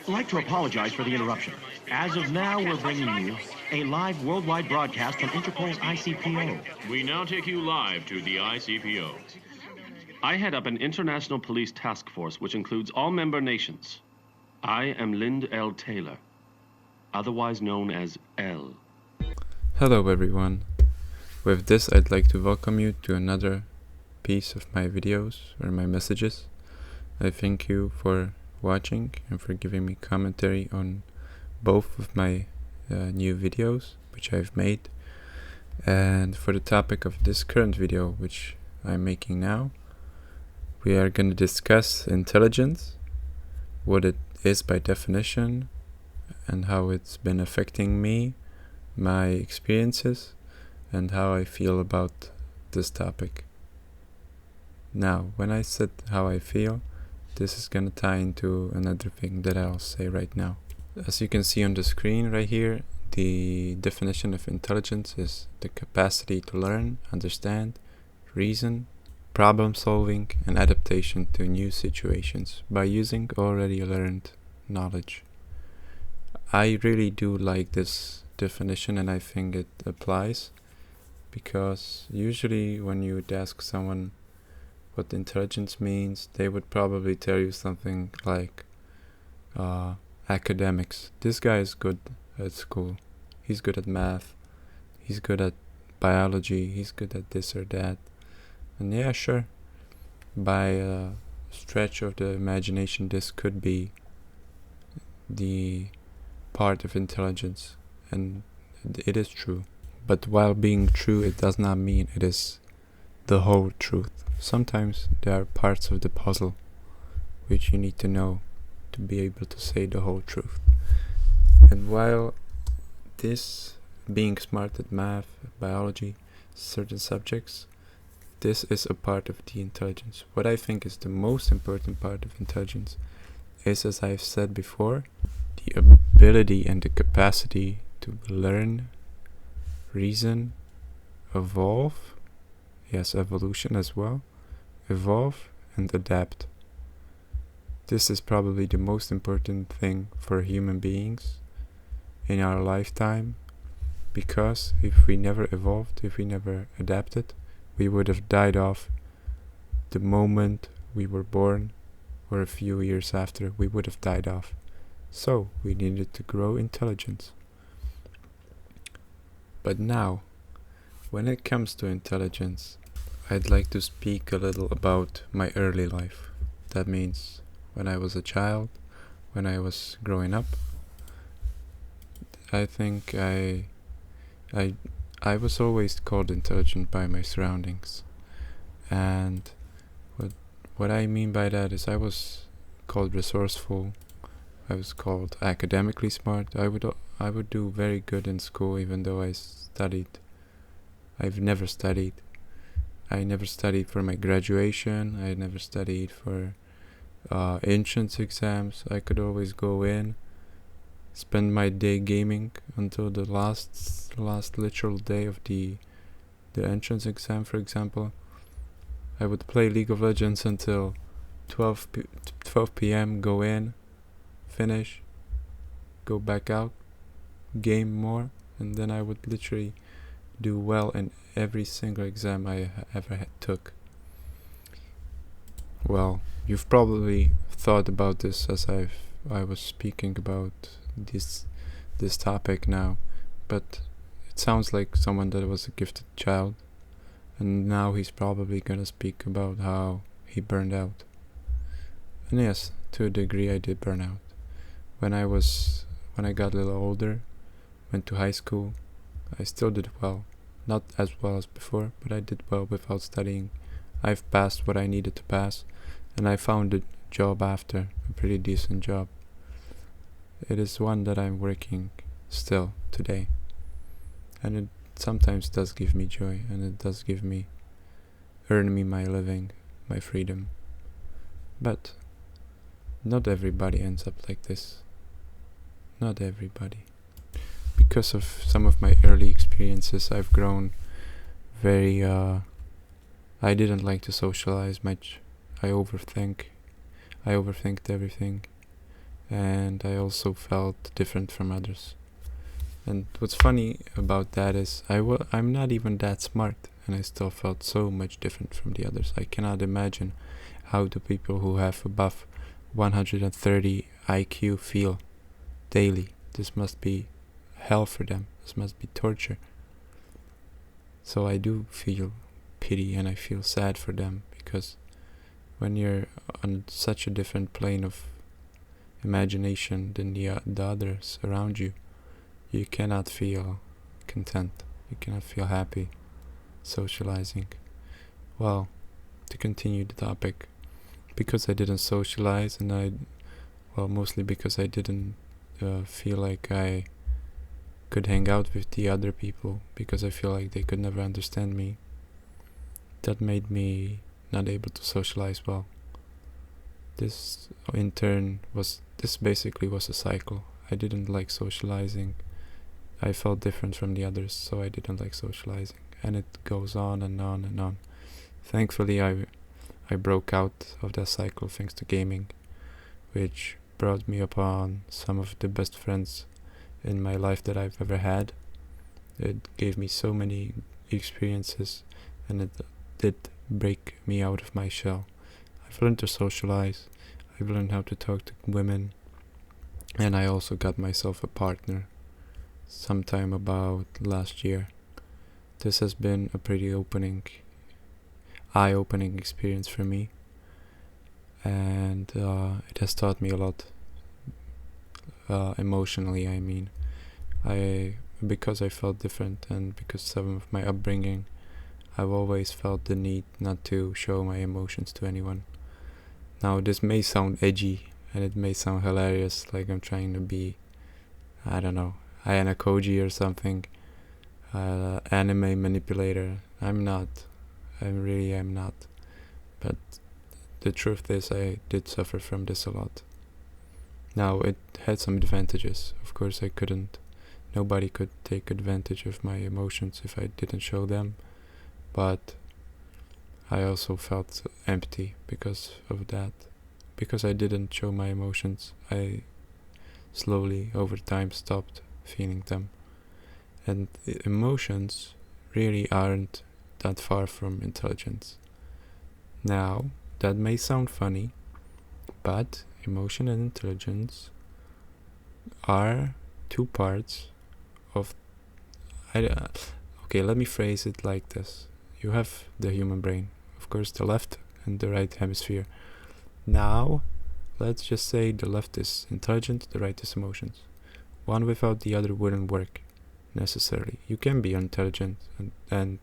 like to apologize for the interruption. As of now, we're bringing you a live worldwide broadcast from Interpol's ICPO. We now take you live to the ICPO. I head up an international police task force which includes all member nations. I am Lind L. Taylor, otherwise known as L. Hello everyone. With this, I'd like to welcome you to another piece of my videos or my messages. I thank you for watching and for giving me commentary on both of my new videos which I've made. And for the topic of this current video which I'm making now, we are going to discuss intelligence, what it is by definition, and how it's been affecting me, my experiences, and how I feel about this topic. Now, when I said how I feel, this is gonna tie into another thing that I'll say right now. As you can see on the screen right here, the definition of intelligence is the capacity to learn, understand, reason, problem solving, and adaptation to new situations by using already learned knowledge. I really do like this definition, and I think it applies because usually when you would ask someone what intelligence means, they would probably tell you something like academics. This guy is good at school, he's good at math, he's good at biology, he's good at this or that. And yeah, sure, by a stretch of the imagination, this could be the part of intelligence, and it is true. But while being true, it does not mean it is the whole truth. Sometimes there are parts of the puzzle which you need to know to be able to say the whole truth. And while this being smart at math, biology, certain subjects, this is a part of the intelligence. What I think is the most important part of intelligence is, as I've said before, the ability and the capacity to learn, reason, evolve, yes, evolution as well, evolve and adapt. This is probably the most important thing for human beings in our lifetime, because if we never evolved, if we never adapted, we would have died off the moment we were born, or a few years after we would have died off. So we needed to grow intelligence. But now, when it comes to intelligence, I'd like to speak a little about my early life. That means when I was a child, when I was growing up. I think I was always called intelligent by my surroundings. And what I mean by that is I was called resourceful, I was called academically smart. I would do very good in school even though I've never studied. I never studied for my graduation. I never studied for entrance exams. I could always go in, spend my day gaming until the last literal day of the entrance exam, for example. I would play League of Legends until 12 p.m., go in, finish, go back out, game more, and then I would literally do well in every single exam I ever took. Well, you've probably thought about this as I was speaking about this topic now, but it sounds like someone that was a gifted child, and now he's probably gonna speak about how he burned out. And yes, to a degree I did burn out. When I got a little older, went to high school, I still did well. Not as well as before, but I did well without studying. I've passed what I needed to pass, and I found a job after, a pretty decent job. It is one that I'm working still today, and it sometimes does give me joy, and it does earn me my living, my freedom. But not everybody ends up like this. Not everybody. Because of some of my early experiences, I've grown very I didn't like to socialize much. I overthinked everything, and I also felt different from others. And what's funny about that is I'm not even that smart, and I still felt so much different from the others. I cannot imagine how the people who have above 130 IQ feel daily. This must be hell for them. This must be torture. So I do feel pity and I feel sad for them, because when you're on such a different plane of imagination than the others around you, you cannot feel content. You cannot feel happy socializing. Well, to continue the topic, because I didn't socialize, and mostly because I didn't feel like I could hang out with the other people, because I feel like they could never understand me, that made me not able to socialize well. This in turn this basically was a cycle. I didn't like socializing. I felt different from the others, so I didn't like socializing, and it goes on and on and on. Thankfully, I broke out of that cycle thanks to gaming, which brought me upon some of the best friends in my life that I've ever had. It gave me so many experiences, and it did break me out of my shell. I've learned to socialize, I've learned how to talk to women, and I also got myself a partner sometime about last year. This has been a pretty eye-opening experience for me, and it has taught me a lot, emotionally. I mean, because I felt different, and because of my upbringing, I've always felt the need not to show my emotions to anyone. Now, this may sound edgy, and it may sound hilarious, like I'm trying to be, I don't know, Ayana Koji or something, anime manipulator. I'm not. I'm not. But the truth is, I did suffer from this a lot. Now, it had some advantages. Of course, nobody could take advantage of my emotions if I didn't show them. But I also felt empty because of that. Because I didn't show my emotions, I slowly, over time, stopped feeling them. And the emotions really aren't that far from intelligence. Now, that may sound funny, but emotion and intelligence are two parts of... Okay, let me phrase it like this. You have the human brain, of course, the left and the right hemisphere. Now, let's just say the left is intelligent, the right is emotions. One without the other wouldn't work necessarily. You can be intelligent and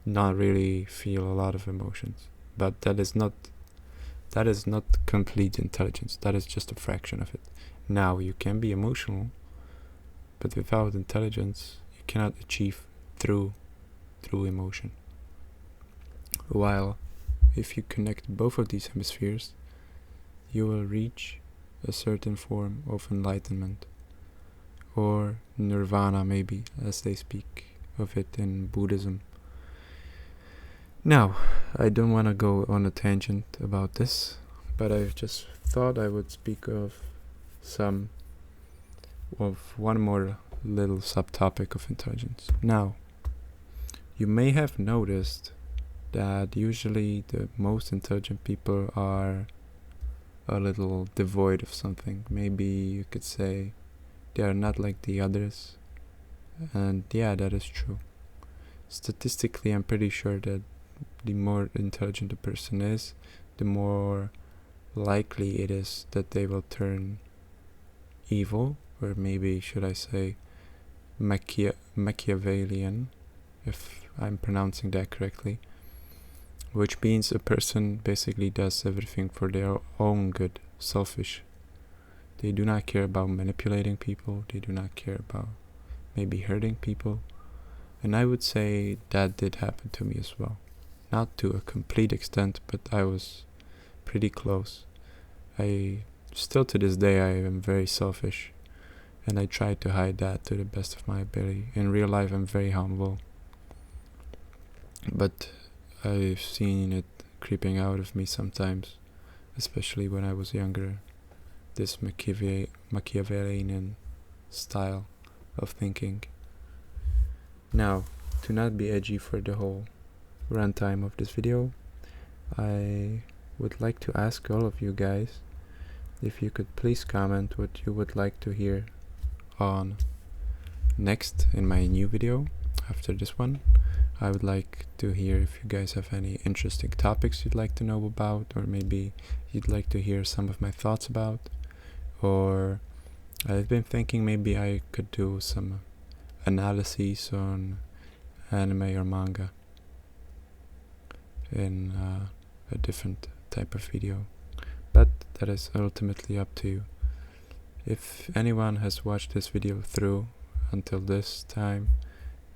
not really feel a lot of emotions, but that is not complete intelligence. That is just a fraction of it. Now, you can be emotional, but without intelligence, you cannot achieve through emotion. While if you connect both of these hemispheres, you will reach a certain form of enlightenment, or nirvana, maybe, as they speak of it in Buddhism. Now, I don't want to go on a tangent about this, but I just thought I would speak of one more little subtopic of intelligence. Now, you may have noticed that usually the most intelligent people are a little devoid of something. Maybe you could say they are not like the others. And yeah, that is true. Statistically, I'm pretty sure that the more intelligent a person is, the more likely it is that they will turn evil, or maybe should I say Machiavellian, if I'm pronouncing that correctly, which means a person basically does everything for their own good, selfish. They do not care about manipulating people, they do not care about maybe hurting people, and I would say that did happen to me as well. Not to a complete extent, but I was pretty close. Still to this day, I am very selfish, and I try to hide that to the best of my ability. In real life, I'm very humble, but I've seen it creeping out of me sometimes, especially when I was younger. this Machiavellian style of thinking. Now, to not be edgy for the whole runtime of this video, I would like to ask all of you guys if you could please comment what you would like to hear on next in my new video after this one. I would like to hear if you guys have any interesting topics you'd like to know about, or maybe you'd like to hear some of my thoughts about, or I've been thinking maybe I could do some analyses on anime or manga in a different type of video, but that is ultimately up to you. If anyone has watched this video through until this time,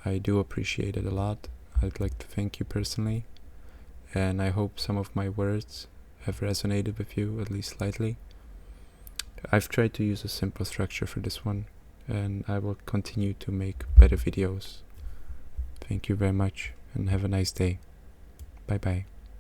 I do appreciate it a lot. I'd like to thank you personally, and I hope some of my words have resonated with you, at least slightly. I've tried to use a simple structure for this one, and I will continue to make better videos. Thank you very much, and have a nice day. Bye bye.